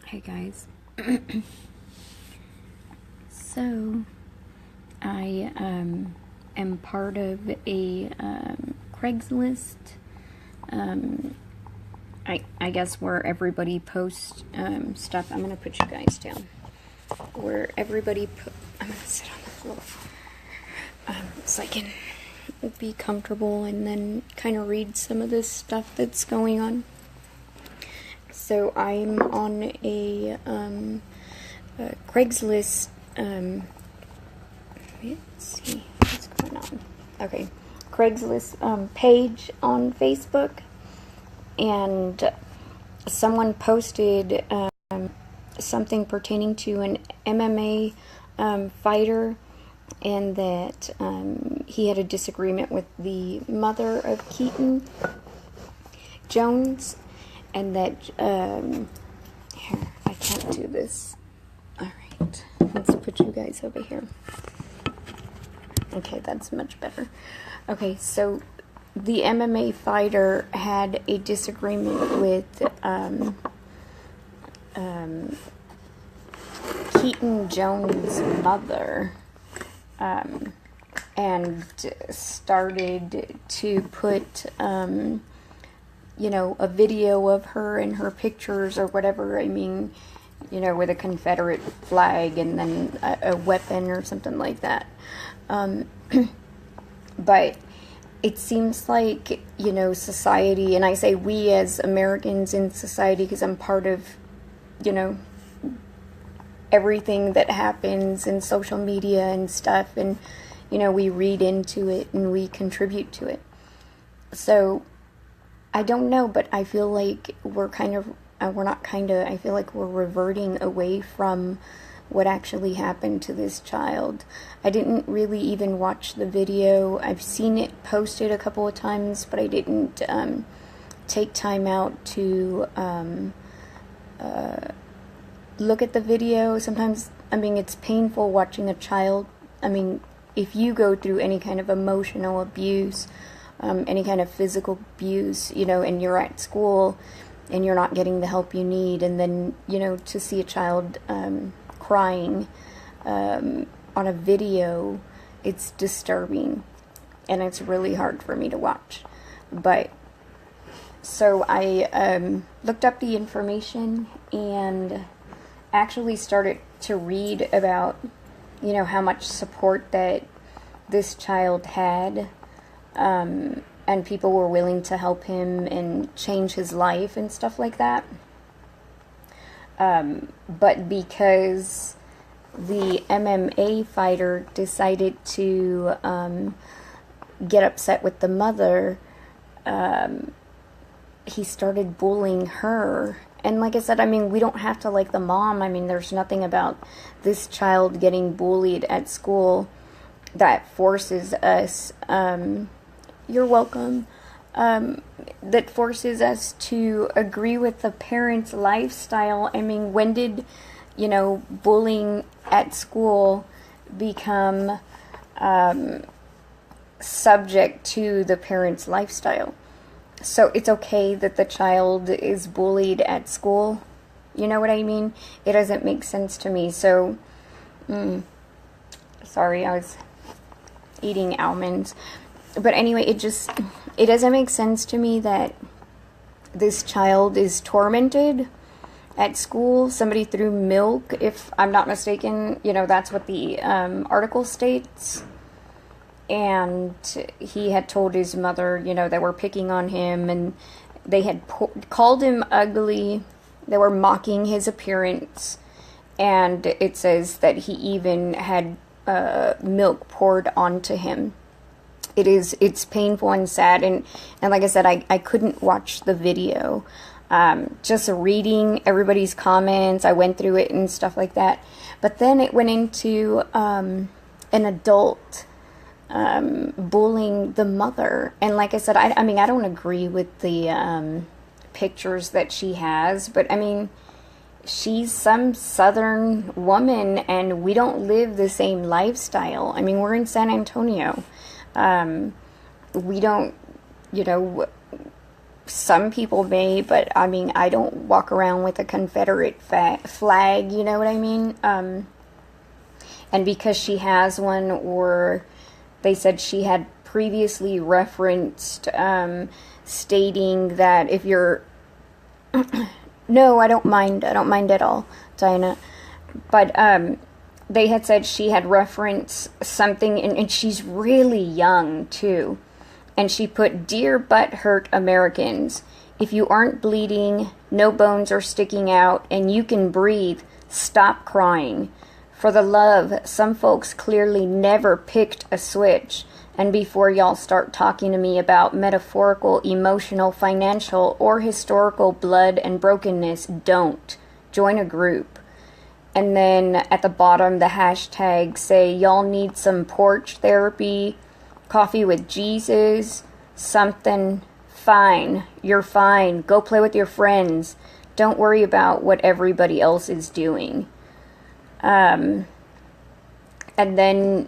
Hey guys. So I am part of a Craigslist, I guess where everybody posts stuff. I'm gonna put you guys down. Where everybody I'm gonna sit on the floor so I can be comfortable and then kind of read some of this stuff that's going on. So I'm on a Craigslist, let's see what's going on. Okay, Craigslist page on Facebook, and someone posted something pertaining to an MMA fighter, and that he had a disagreement with the mother of Keaton Jones. And that, here, I can't do this. Alright, let's put you guys over here. Okay, that's much better. Okay, so the MMA fighter had a disagreement with Keaton Jones' mother, and started to put you know, a video of her and her pictures or whatever. I mean, you know, with a Confederate flag and then a weapon or something like that. But it seems like, you know, society, and I say we as Americans in society because I'm part of, you know, everything that happens in social media and stuff, and, you know, we read into it and we contribute to it. So I don't know, but I feel like we're I feel like we're reverting away from what actually happened to this child. I didn't really even watch the video. I've seen it posted a couple of times, but I didn't take time out to look at the video. Sometimes, I mean, it's painful watching a child. I mean, if you go through any kind of emotional abuse, any kind of physical abuse, you know, and you're at school and you're not getting the help you need, and then, you know, to see a child crying on a video, it's disturbing, and it's really hard for me to watch. But so I looked up the information and actually started to read about, you know, how much support that this child had. And people were willing to help him and change his life and stuff like that. But because the MMA fighter decided to get upset with the mother, he started bullying her. And like I said, I mean, we don't have to like the mom. I mean, there's nothing about this child getting bullied at school that forces us... you're welcome. That forces us to agree with the parent's lifestyle. I mean, when did, you know, bullying at school become subject to the parent's lifestyle? So it's okay that the child is bullied at school? You know what I mean? It doesn't make sense to me. So, sorry, I was eating almonds. But anyway, it doesn't make sense to me that this child is tormented at school. Somebody threw milk, if I'm not mistaken. You know, that's what the article states. And he had told his mother, you know, they were picking on him, and they had called him ugly. They were mocking his appearance. And it says that he even had milk poured onto him. It's painful and sad, and like I said, I couldn't watch the video. Just reading everybody's comments, I went through it and stuff like that. But then it went into an adult bullying the mother. And like I said, I mean, I don't agree with the pictures that she has, but I mean, she's some southern woman, and we don't live the same lifestyle. I mean, we're in San Antonio. We don't, you know, some people may, but I mean, I don't walk around with a Confederate flag, you know what I mean? And because she has one, or they said she had previously referenced stating that if you're no, I don't mind at all, Diana, but they had said she had referenced something, and she's really young too, and she put, "Dear butt-hurt Americans, if you aren't bleeding, no bones are sticking out, and you can breathe, stop crying. For the love, some folks clearly never picked a switch. And before y'all start talking to me about metaphorical, emotional, financial, or historical blood and brokenness, don't. Join a group." And then at the bottom, the hashtags say, "Y'all need some porch therapy, coffee with Jesus, something, fine, you're fine, go play with your friends. Don't worry about what everybody else is doing." And then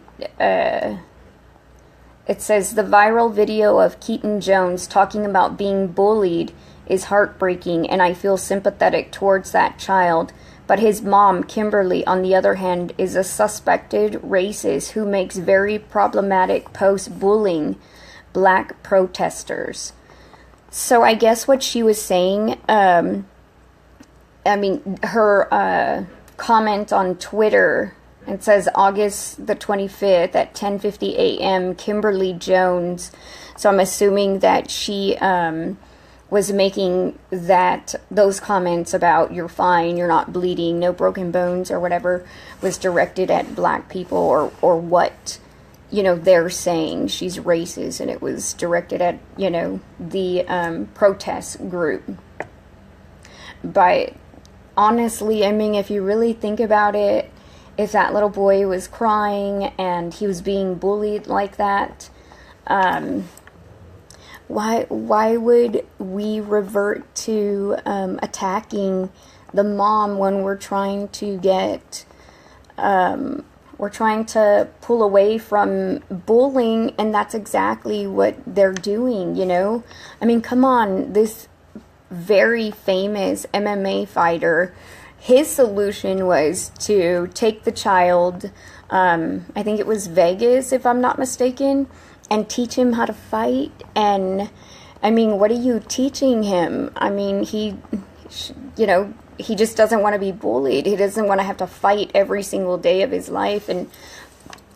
it says, "The viral video of Keaton Jones talking about being bullied is heartbreaking, and I feel sympathetic towards that child. But his mom, Kimberly, on the other hand, is a suspected racist who makes very problematic posts bullying black protesters." So I guess what she was saying, I mean, her comment on Twitter, it says August the 25th at 10:50 a.m., Kimberly Jones. So I'm assuming that she was making those comments about "you're fine, you're not bleeding, no broken bones," or whatever, was directed at black people, or what, you know, they're saying she's racist, and it was directed at, you know, the protest group. But honestly, I mean, if you really think about it, if that little boy was crying and he was being bullied like that, why would we revert to attacking the mom when we're trying to pull away from bullying? And that's exactly what they're doing, you know? I mean, come on, this very famous MMA fighter, his solution was to take the child, I think it was Vegas, if I'm not mistaken, and teach him how to fight. And I mean, what are you teaching him? I mean, he just doesn't want to be bullied. He doesn't want to have to fight every single day of his life. And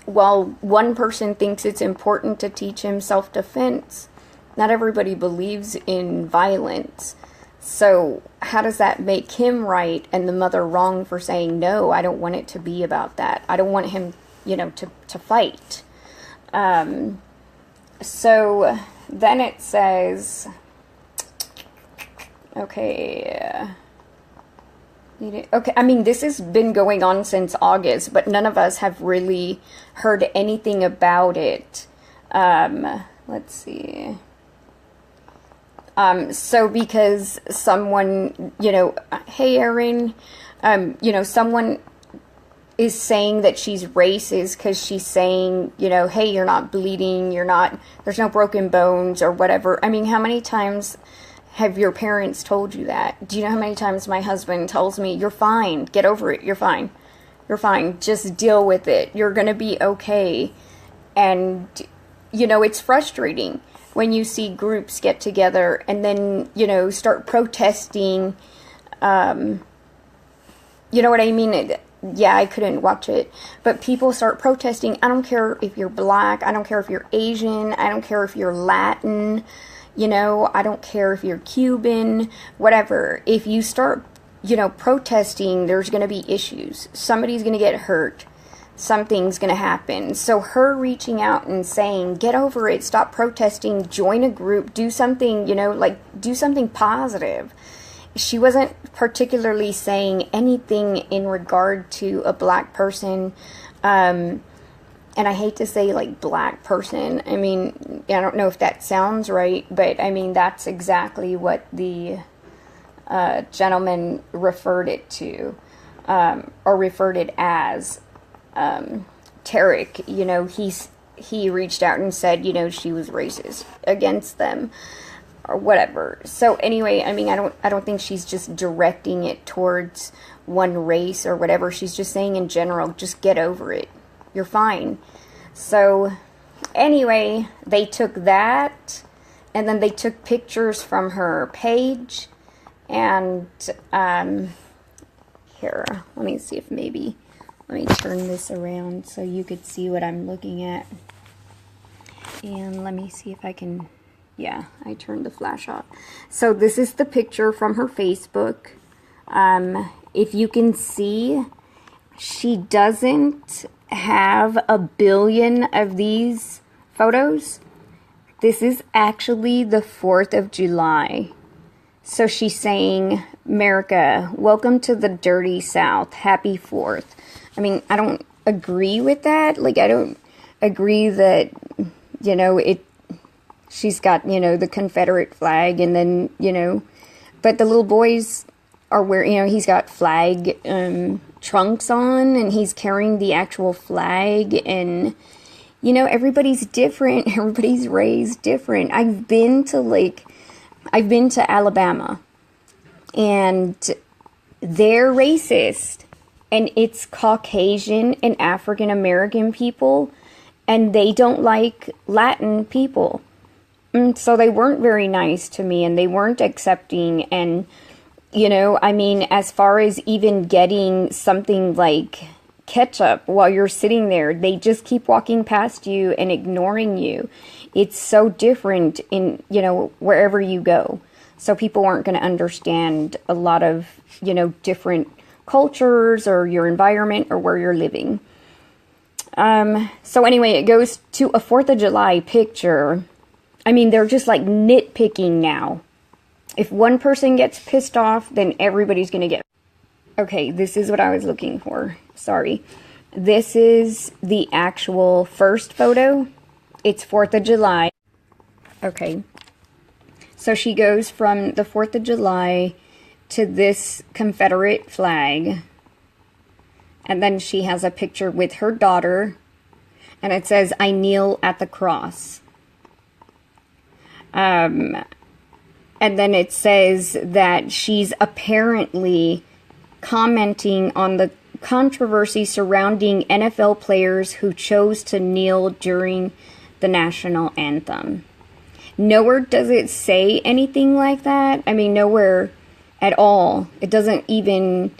while one person thinks it's important to teach him self-defense, not everybody believes in violence. So how does that make him right and the mother wrong for saying, "No, I don't want it to be about that. I don't want him, you know, to fight." So then it says, okay, I mean, this has been going on since August, but none of us have really heard anything about it. Let's see. So because someone, you know, "Hey, Erin," you know, someone is saying that she's racist because she's saying, you know, "Hey, you're not bleeding, there's no broken bones," or whatever. I mean, how many times have your parents told you that? Do you know how many times my husband tells me, "You're fine, get over it, you're fine, just deal with it, you're gonna be okay"? And, you know, it's frustrating when you see groups get together and then, you know, start protesting, you know what I mean? Yeah, I couldn't watch it, but people start protesting. I don't care if you're black, I don't care if you're Asian, I don't care if you're Latin, you know, I don't care if you're Cuban, whatever. If you start, you know, protesting, there's going to be issues. Somebody's going to get hurt. Something's going to happen. So her reaching out and saying, "Get over it, stop protesting, join a group, do something, you know, like, do something positive." She wasn't particularly saying anything in regard to a black person. And I hate to say, like, black person. I mean, I don't know if that sounds right, but I mean, that's exactly what the gentleman referred it to, or referred it as. Tarek, you know, he reached out and said, you know, she was racist against them. or whatever. So anyway, I mean, I don't think she's just directing it towards one race or whatever. She's just saying in general, just get over it. You're fine. So anyway, they took that, and then they took pictures from her page, and here, let me see if maybe, let me turn this around so you could see what I'm looking at. And let me see if I can, yeah, I turned the flash off. So this is the picture from her Facebook. If you can see, she doesn't have 1 billion of these photos. This is actually the 4th of July. So she's saying, America, welcome to the dirty South. Happy 4th. I mean, I don't agree with that. Like, I don't agree that, you know, she's got, you know, the Confederate flag, and then, you know, but the little boys are wearing, you know, he's got flag trunks on, and he's carrying the actual flag, and, you know, everybody's different. Everybody's raised different. I've been to Alabama, and they're racist, and it's Caucasian and African American people, and they don't like Latin people. So they weren't very nice to me, and they weren't accepting, and, you know, I mean, as far as even getting something like ketchup while you're sitting there, they just keep walking past you and ignoring you. It's so different in, you know, wherever you go. So people aren't going to understand a lot of, you know, different cultures or your environment or where you're living. So anyway, it goes to a 4th of July picture. I mean, they're just like nitpicking now. If one person gets pissed off, then everybody's going to get... Okay, this is what I was looking for. Sorry. This is the actual first photo. It's 4th of July. Okay. So she goes from the 4th of July to this Confederate flag. And then she has a picture with her daughter. And it says, I kneel at the cross. And then it says that she's apparently commenting on the controversy surrounding NFL players who chose to kneel during the national anthem. Nowhere does it say anything like that. I mean, nowhere at all. It doesn't even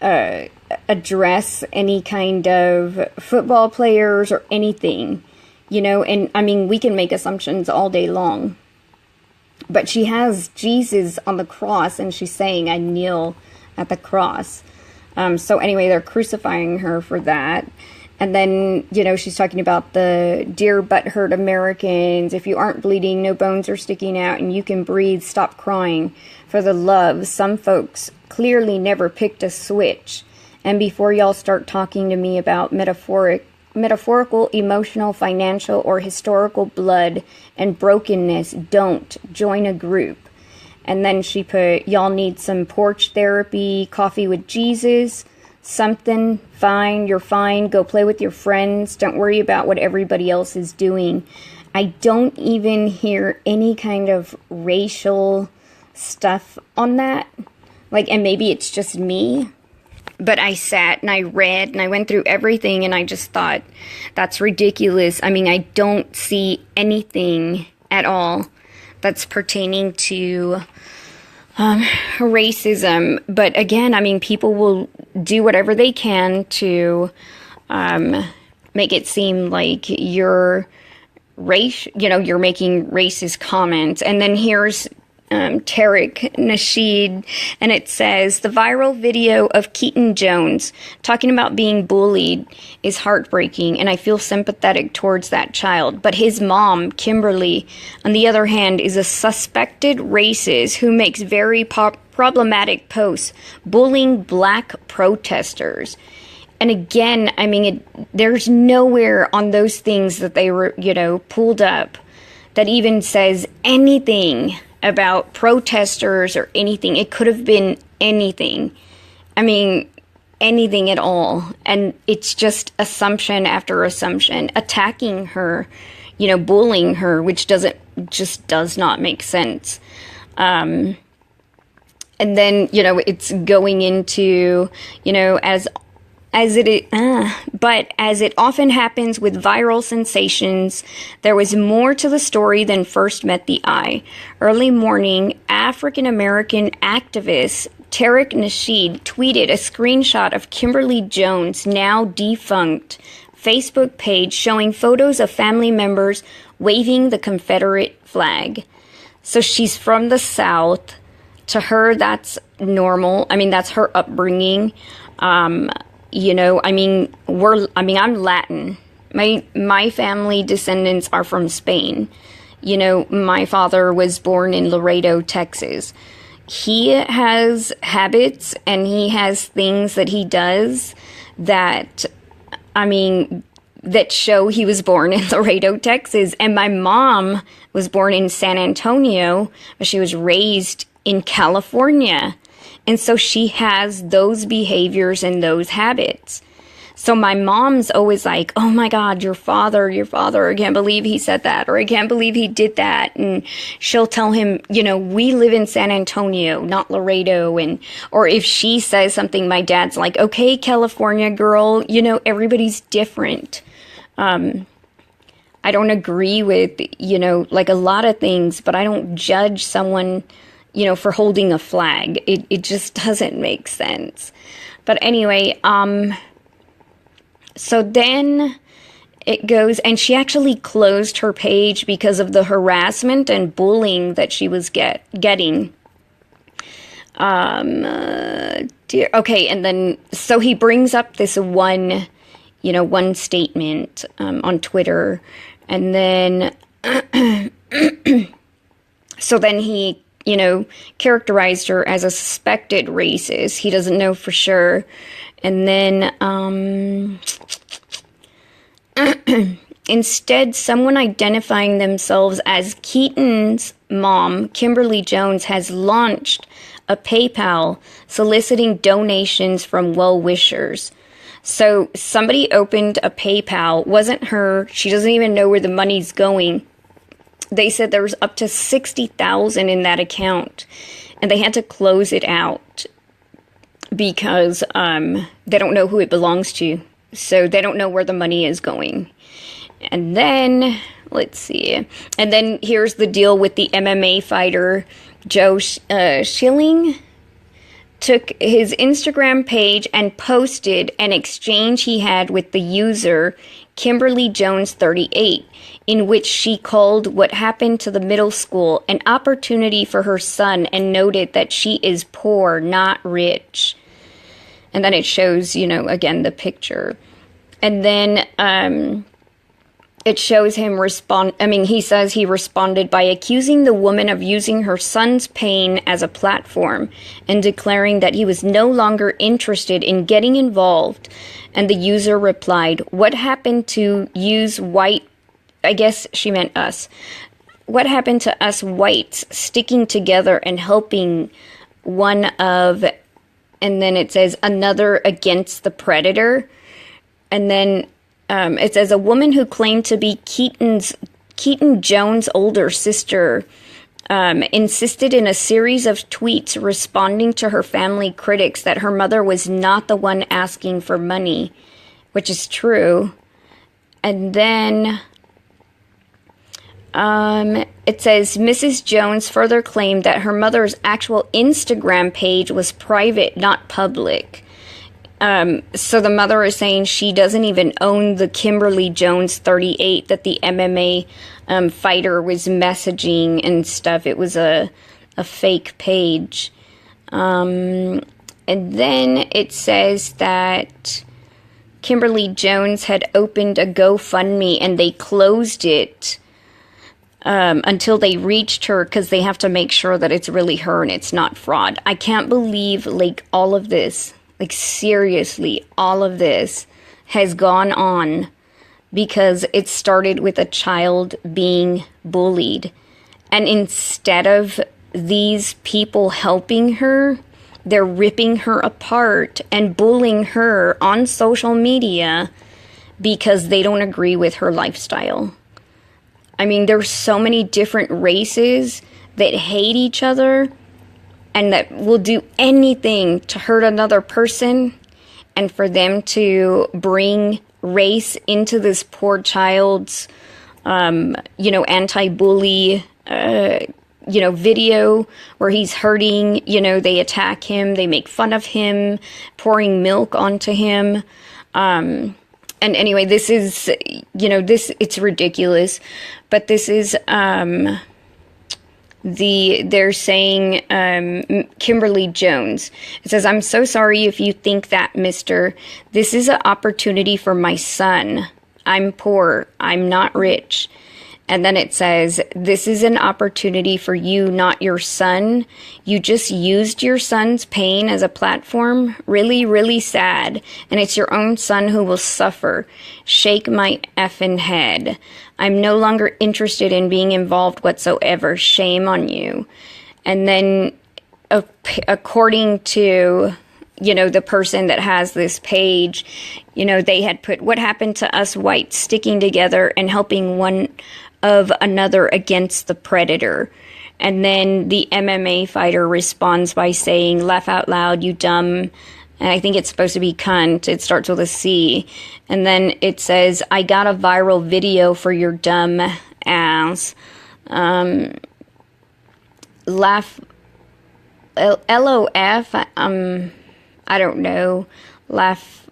address any kind of football players or anything, you know, and I mean, we can make assumptions all day long. But she has Jesus on the cross, and she's saying, I kneel at the cross. So anyway, they're crucifying her for that. And then, you know, she's talking about the dear butthurt Americans. If you aren't bleeding, no bones are sticking out, and you can breathe, stop crying. For the love, some folks clearly never picked a switch. And before y'all start talking to me about metaphorical, emotional, financial, or historical blood and brokenness, don't join a group. And then she put, y'all need some porch therapy, coffee with Jesus, something, fine, you're fine, go play with your friends, don't worry about what everybody else is doing. I don't even hear any kind of racial stuff on that. Like, and maybe it's just me, but I sat and I read and I went through everything, and I just thought, that's ridiculous. I mean, I don't see anything at all that's pertaining to racism. But again, I mean, people will do whatever they can to make it seem like you're you're making racist comments. And then here's Tariq Nasheed, and it says, the viral video of Keaton Jones talking about being bullied is heartbreaking, and I feel sympathetic towards that child. But his mom, Kimberly, on the other hand, is a suspected racist who makes very problematic posts bullying black protesters. And again, I mean, there's nowhere on those things that they were, pulled up that even says anything about protesters or anything. It could have been anything. I mean, anything at all. And it's just assumption after assumption, attacking her, bullying her, which doesn't just does not make sense. And then, you know, it's going into, you know, but as it often happens with viral sensations, there was more to the story than first met the eye. Early morning, African-American activist Tariq Nasheed tweeted a screenshot of Kimberly Jones' now defunct Facebook page showing photos of family members waving the Confederate flag. So she's from the South. To her, that's normal. I mean, that's her upbringing. You know, I mean, I'm Latin. My family descendants are from Spain. You know, my father was born in Laredo, Texas. He has habits and he has things that he does that, I mean, that show he was born in Laredo, Texas. And my mom was born in San Antonio, but she was raised in California. And so she has those behaviors and those habits. So my mom's always like, oh my God, your father, I can't believe he said that, or I can't believe he did that. And she'll tell him, you know, we live in San Antonio, not Laredo. And, or if she says something, my dad's like, okay, California girl, you know, everybody's different. I don't agree with, you know, like a lot of things, but I don't judge someone, you know, for holding a flag. It just doesn't make sense. But anyway, so then it goes, and she actually closed her page because of the harassment and bullying that she was getting. Okay, and then, so he brings up this one statement on Twitter, and then, so then he, you know, characterized her as a suspected racist. He doesn't know for sure. And then, instead, someone identifying themselves as Keaton's mom, Kimberly Jones, has launched a PayPal soliciting donations from well-wishers. So somebody opened a PayPal, wasn't her, she doesn't even know where the money's going. They said there was up to $60,000 in that account, and they had to close it out because they don't know who it belongs to. So they don't know where the money is going. And then, let's see. And then here's the deal with the MMA fighter, Joe Schilling. Took his Instagram page and posted an exchange he had with the user Kimberly Jones 38, in which she called what happened to the middle school an opportunity for her son and noted that she is poor, not rich. And then it shows, you know, again, the picture. And then it shows him he says he responded by accusing the woman of using her son's pain as a platform and declaring that he was no longer interested in getting involved. And the user replied, what happened to use white, I guess she meant us. What happened to us whites sticking together and helping one of, and then it says another against the predator. And then it says a woman who claimed to be Keaton Jones' older sister insisted in a series of tweets responding to her family critics that her mother was not the one asking for money, which is true. And then it says Mrs. Jones further claimed that her mother's actual Instagram page was private, not public. So the mother is saying she doesn't even own the Kimberly Jones 38 that the MMA fighter was messaging and stuff. It was a fake page. And then it says that Kimberly Jones had opened a GoFundMe and they closed it until they reached her because they have to make sure that it's really her and it's not fraud. I can't believe, like, all of this. Like, seriously, all of this has gone on because it started with a child being bullied. And instead of these people helping her, they're ripping her apart and bullying her on social media because they don't agree with her lifestyle. I mean, there's so many different races that hate each other and that will do anything to hurt another person, and for them to bring race into this poor child's, anti-bully, video where he's hurting, they attack him, they make fun of him, pouring milk onto him. And anyway, this is, it's ridiculous, but this is, they're saying, Kimberly Jones. It says, "I'm so sorry if you think that, mister. This is an opportunity for my son. I'm poor. I'm not rich." And then it says, "This is an opportunity for you, not your son. You just used your son's pain as a platform. Really, really sad. And it's your own son who will suffer. Shake my effing head. I'm no longer interested in being involved whatsoever. Shame on you." And then, according to, the person that has this page, they had put, "What happened to us whites sticking together and helping one of another against the predator?" And then the MMA fighter responds by saying, "Laugh out loud, you dumb," and I think it's supposed to be cunt. It starts with a C. And then it says, "I got a viral video for your dumb ass." Laugh, LOF, I don't know, laugh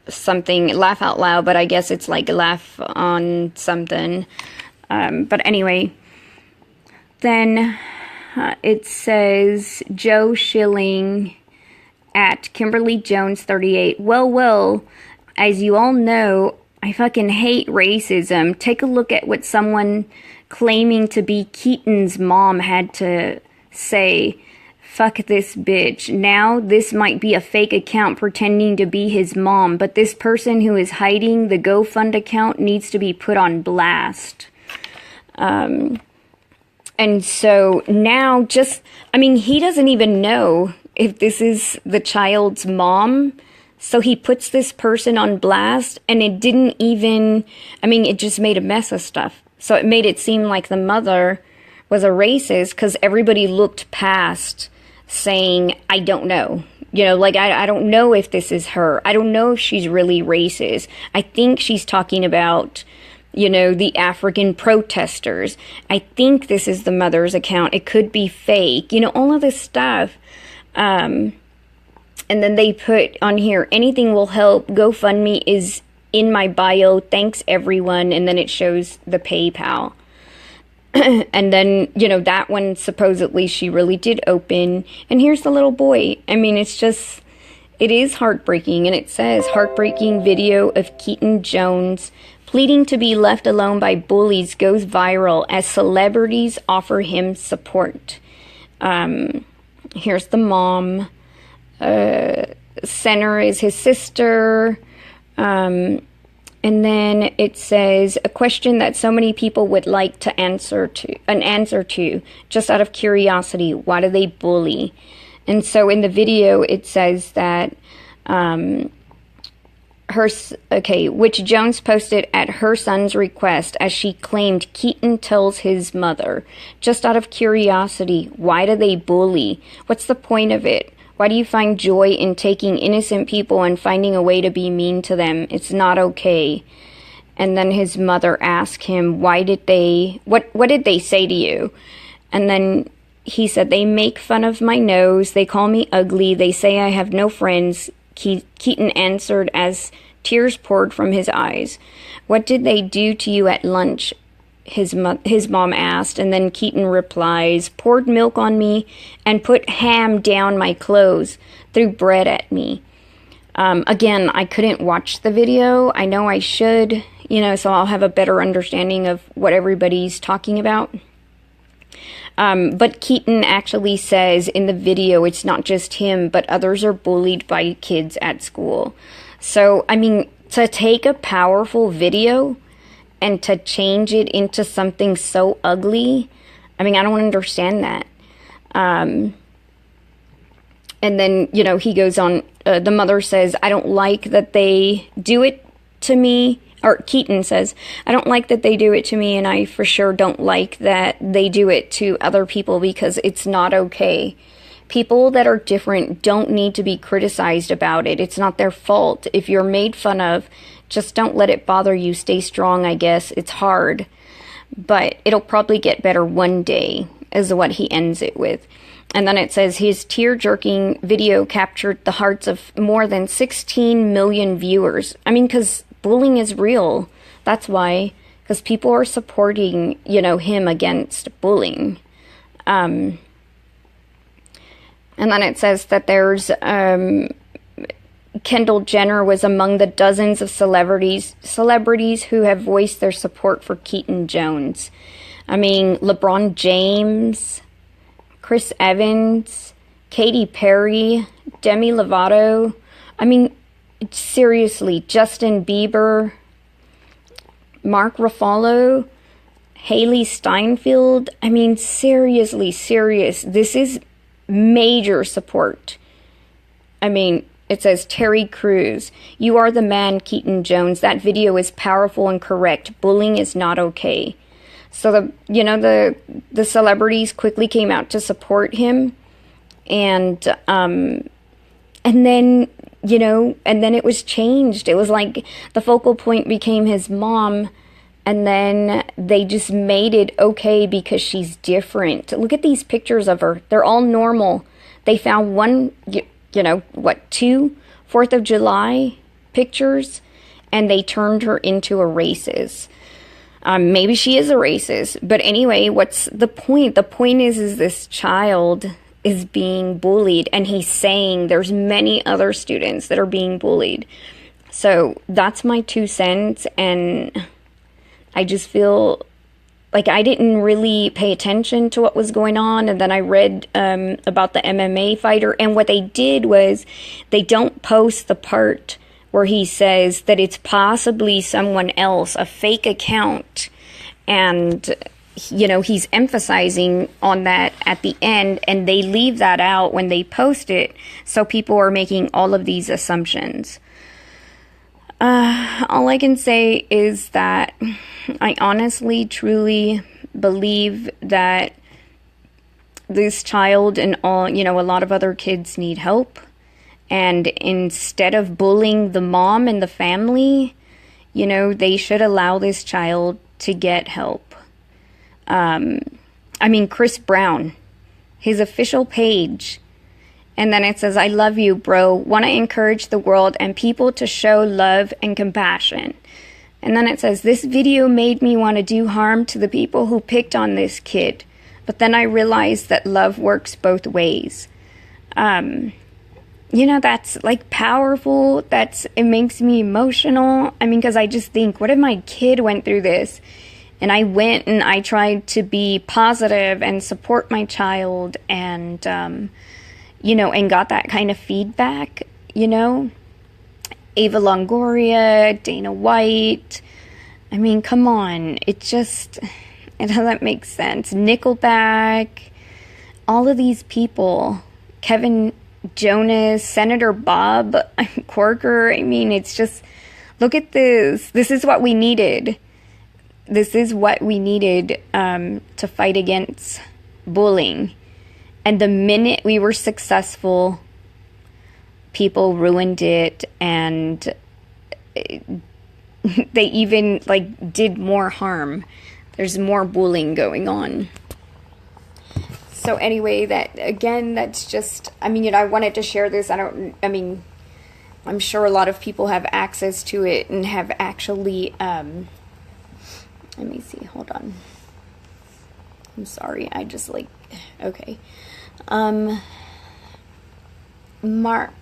something, laugh out loud, but I guess it's like laugh on something. But anyway, then it says Joe Schilling at Kimberly Jones 38. Well, as you all know, I fucking hate racism. Take a look at what someone claiming to be Keaton's mom had to say. Fuck this bitch. Now, this might be a fake account pretending to be his mom, but this person who is hiding the GoFund account needs to be put on blast. And so now he doesn't even know if this is the child's mom. So he puts this person on blast, and it didn't even, it just made a mess of stuff. So it made it seem like the mother was a racist because everybody looked past saying, "I don't know." I don't know if this is her. I don't know if she's really racist. I think she's talking about, the African protesters. I think this is the mother's account. It could be fake. All of this stuff. And then they put on here, "Anything will help. GoFundMe is in my bio. Thanks, everyone." And then it shows the PayPal. And then, that one, supposedly, she really did open. And here's the little boy. It is heartbreaking. And it says, "Heartbreaking video of Keaton Jones pleading to be left alone by bullies goes viral as celebrities offer him support." Here's the mom. Center is his sister. And then it says, "A question that so many people would like to an answer to, just out of curiosity. Why do they bully?" And so in the video, it says that, which Jones posted at her son's request, as she claimed Keaton tells his mother, "Just out of curiosity, why do they bully? What's the point of it? Why do you find joy in taking innocent people and finding a way to be mean to them? It's not okay." And then his mother asked him, what did they say to you? And then he said, "They make fun of my nose. They call me ugly. They say I have no friends." Keaton answered as tears poured from his eyes. "What did they do to you at lunch?" His mom asked, and then Keaton replies, "Poured milk on me and put ham down my clothes, threw bread at me." Again, I couldn't watch the video. I know I should, so I'll have a better understanding of what everybody's talking about. But Keaton actually says in the video, it's not just him, but others are bullied by kids at school. So, to take a powerful video and to change it into something so ugly, I don't understand that. And then, he goes on, the mother says, "I don't like that they do it to me. or Keaton says, I don't like that they do it to me, and I for sure don't like that they do it to other people because it's not okay. People that are different don't need to be criticized about it. It's not their fault. If you're made fun of, just don't let it bother you. Stay strong, I guess. It's hard, but it'll probably get better one day, is what he ends it with. And then it says, his tear-jerking video captured the hearts of more than 16 million viewers. I mean, because bullying is real. That's why. Because people are supporting, him against bullying. And then it says that there's... Kendall Jenner was among the dozens of celebrities who have voiced their support for Keaton Jones. I mean, LeBron James... Chris Evans, Katy Perry, Demi Lovato. I mean, seriously, Justin Bieber, Mark Ruffalo, Haley Steinfeld. I mean, seriously, serious. This is major support. I mean, it says, Terry Crews, you are the man, Keaton Jones. That video is powerful and correct. Bullying is not okay. So the celebrities quickly came out to support him, and then it was changed. It was like the focal point became his mom, and then they just made it okay because she's different. Look at these pictures of her. They're all normal. They found one, 2 4th of July pictures, and they turned her into a racist. Maybe she is a racist, but anyway, what's the point? The point is this child is being bullied, and he's saying there's many other students that are being bullied. So that's my 2 cents, and I just feel like I didn't really pay attention to what was going on, and then I read about the MMA fighter, and what they did was they don't post the part where he says that it's possibly someone else, a fake account. And, he's emphasizing on that at the end, and they leave that out when they post it. So people are making all of these assumptions. All I can say is that I honestly, truly believe that this child and all, a lot of other kids need help. And instead of bullying the mom and the family, they should allow this child to get help. Chris Brown, his official page. And then it says, I love you, bro. Want to encourage the world and people to show love and compassion. And then it says, this video made me want to do harm to the people who picked on this kid. But then I realized that love works both ways. That's like powerful. It makes me emotional. I mean, because I just think, what if my kid went through this and I went and I tried to be positive and support my child and, and got that kind of feedback, Ava Longoria, Dana White. I mean, come on. It doesn't make sense. Nickelback, all of these people, Kevin Jonas, Senator Bob Corker. I mean, it's just, look at this. This is what we needed. This is what we needed to fight against bullying. And the minute we were successful, people ruined it, and they even did more harm. There's more bullying going on. So anyway, that's just, I wanted to share this. I'm sure a lot of people have access to it and have actually, let me see, hold on. I'm sorry, okay. Mark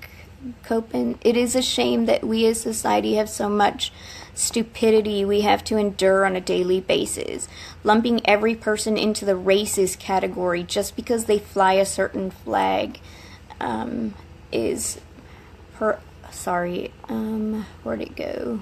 Copen, it is a shame that we as society have so much stupidity we have to endure on a daily basis, lumping every person into the racist category just because they fly a certain flag where'd it go?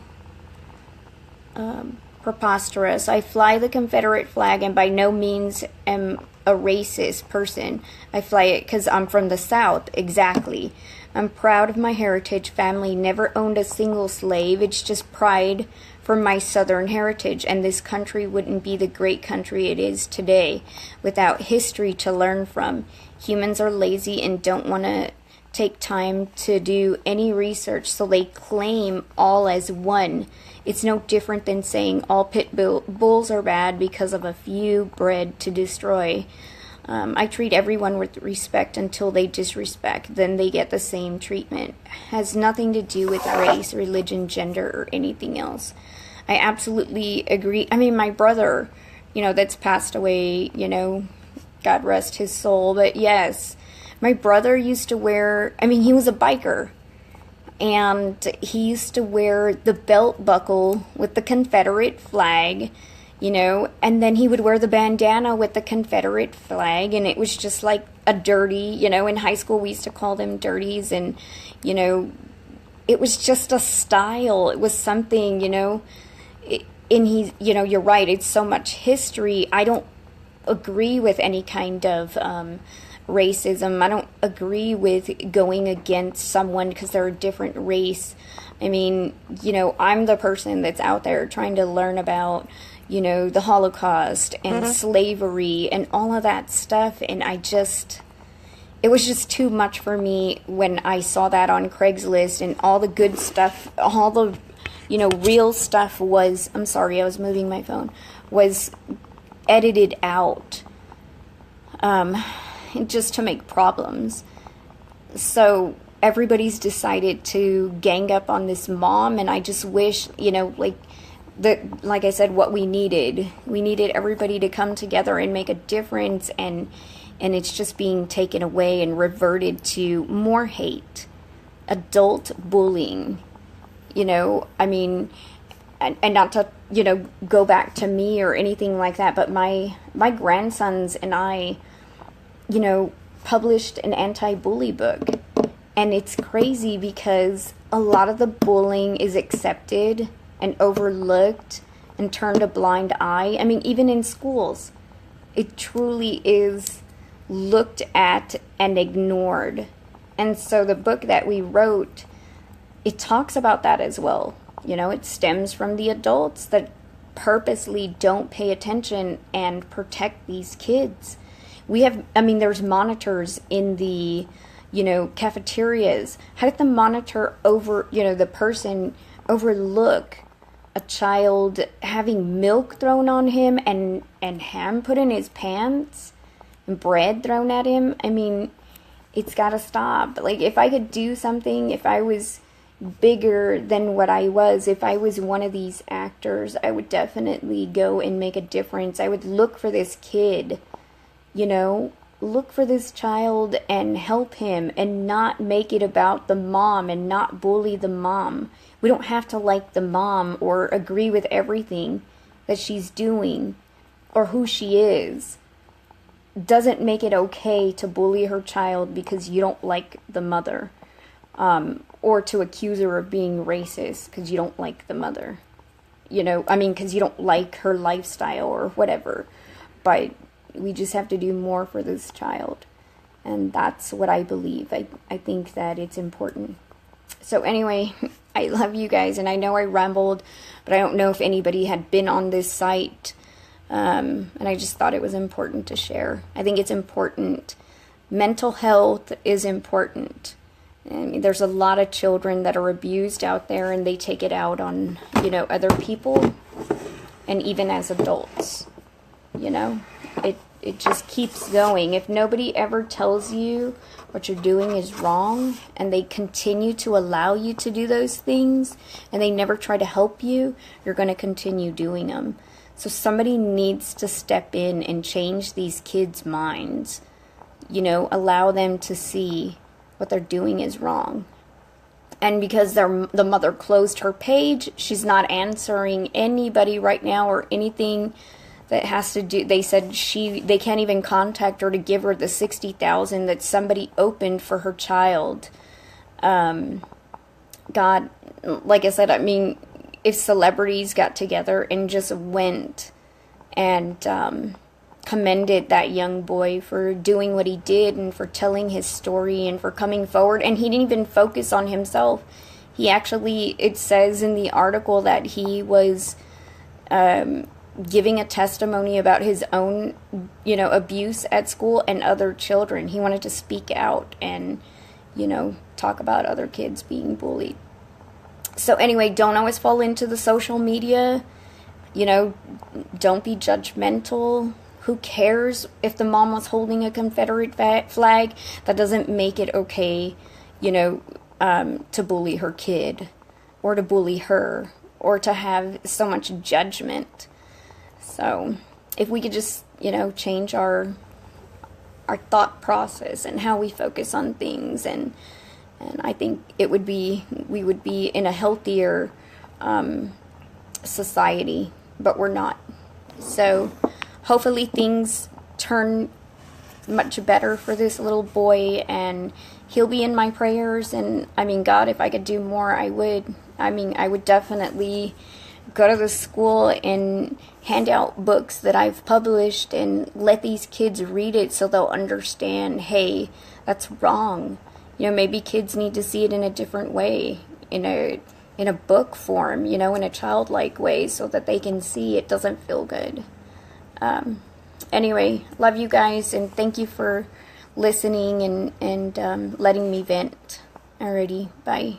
Preposterous. I fly the Confederate flag and by no means am a racist person. I fly it because I'm from the South. Exactly. I'm proud of my heritage. Family never owned a single slave. It's just pride for my Southern heritage, and this country wouldn't be the great country it is today without history to learn from. Humans are lazy and don't want to take time to do any research, so they claim all as one. It's no different than saying all pit bulls are bad because of a few bred to destroy. I treat everyone with respect until they disrespect. Then they get the same treatment. Has nothing to do with race, religion, gender, or anything else. I absolutely agree. I mean, my brother, that's passed away, God rest his soul. But yes, my brother used to wear, he was a biker. And he used to wear the belt buckle with the Confederate flag, and then he would wear the bandana with the Confederate flag, and it was just like a dirty, in high school we used to call them dirties, and, it was just a style. It was something, and he, you're right, it's so much history. I don't agree with any kind of racism. I don't agree with going against someone because they're a different race. I'm the person that's out there trying to learn about, the Holocaust and slavery and all of that stuff. And it was just too much for me when I saw that on Craigslist, and all the good stuff, all the, real stuff was, I'm sorry, I was moving my phone, was edited out. Just to make problems. So everybody's decided to gang up on this mom, and I just wish, like I said, what we needed everybody to come together and make a difference, and it's just being taken away and reverted to more hate, adult bullying, and not to, go back to me or anything like that, but my grandsons and I, published an anti-bully book. And it's crazy because a lot of the bullying is accepted and overlooked and turned a blind eye. Even in schools, it truly is looked at and ignored. And so the book that we wrote, it talks about that as well. It stems from the adults that purposely don't pay attention and protect these kids. We have, there's monitors in the, cafeterias. How did the monitor the person overlook a child having milk thrown on him and ham put in his pants and bread thrown at him? It's got to stop. Like, if I could do something, if I was bigger than what I was, if I was one of these actors, I would definitely go and make a difference. I would look for this kid, look for this child and help him, and not make it about the mom and not bully the mom. We don't have to like the mom or agree with everything that she's doing or who she is. Doesn't make it okay to bully her child because you don't like the mother, or to accuse her of being racist because you don't like the mother. Because you don't like her lifestyle or whatever. But we just have to do more for this child. And that's what I believe. I think that it's important. So anyway, I love you guys. And I know I rambled, but I don't know if anybody had been on this site. And I just thought it was important to share. I think it's important. Mental health is important. There's a lot of children that are abused out there, and they take it out on, other people, and even as adults, it just keeps going. If nobody ever tells you what you're doing is wrong, and they continue to allow you to do those things, and they never try to help you, you're going to continue doing them. So somebody needs to step in and change these kids' minds, allow them to see what they're doing is wrong. And because the mother closed her page, she's not answering anybody right now or anything that has to do. They said they can't even contact her to give her the $60,000 that somebody opened for her child. God, like I said, if celebrities got together and just went and commended that young boy for doing what he did and for telling his story and for coming forward. And he didn't even focus on himself. He actually, it says in the article that he was giving a testimony about his own, abuse at school and other children. He wanted to speak out and, talk about other kids being bullied. So anyway, don't always fall into the social media. Don't be judgmental. Who cares if the mom was holding a Confederate flag? That doesn't make it okay, to bully her kid or to bully her or to have so much judgment. So if we could just, change our thought process and how we focus on things, and I think we would be in a healthier society, but we're not. So hopefully things turn much better for this little boy, and he'll be in my prayers. And God, if I could do more, I would. I would definitely go to the school and hand out books that I've published and let these kids read it so they'll understand, hey, that's wrong. Maybe kids need to see it in a different way, in a book form, in a childlike way, so that they can see it doesn't feel good. Anyway, love you guys, and thank you for listening and letting me vent. Alrighty, bye.